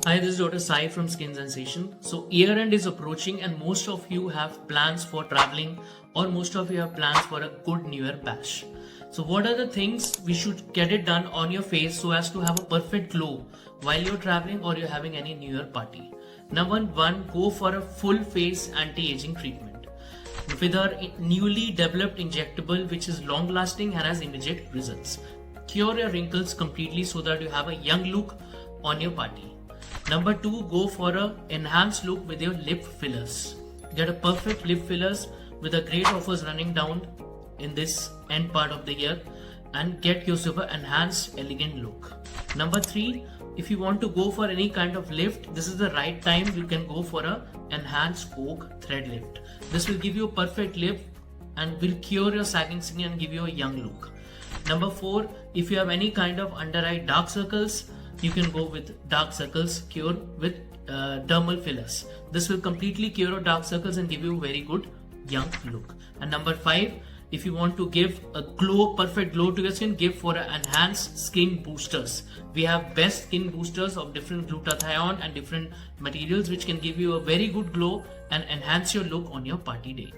Hi, this is Dr. Sai from Skin Sensation. So, year end is approaching, and most of you have plans for traveling, or most of you have plans for a good New Year bash. So, what are the things we should get it done on your face so as to have a perfect glow while you're traveling or you're having any New Year party? Number one, go for a full face anti aging treatment with our newly developed injectable, which is long lasting and has immediate results. Cure your wrinkles completely so that you have a young look on your party. Number two, go for a enhanced look with your lip fillers. Get a perfect lip fillers with a great offers running down in this end part of the year and get yourself an enhanced elegant look. Number three, if you want to go for any kind of lift, this is the right time. You can go for a enhanced oak thread lift. This will give you a perfect lift and will cure your sagging skin and give you a young look. Number four, if you have any kind of under eye dark circles, you can go with dark circles cure with dermal fillers. This will completely cure your dark circles and give you a very good young look. And number five, if you want to give a glow, perfect glow to your skin, give for enhanced skin boosters. We have best skin boosters of different glutathione and different materials which can give you a very good glow and enhance your look on your party day.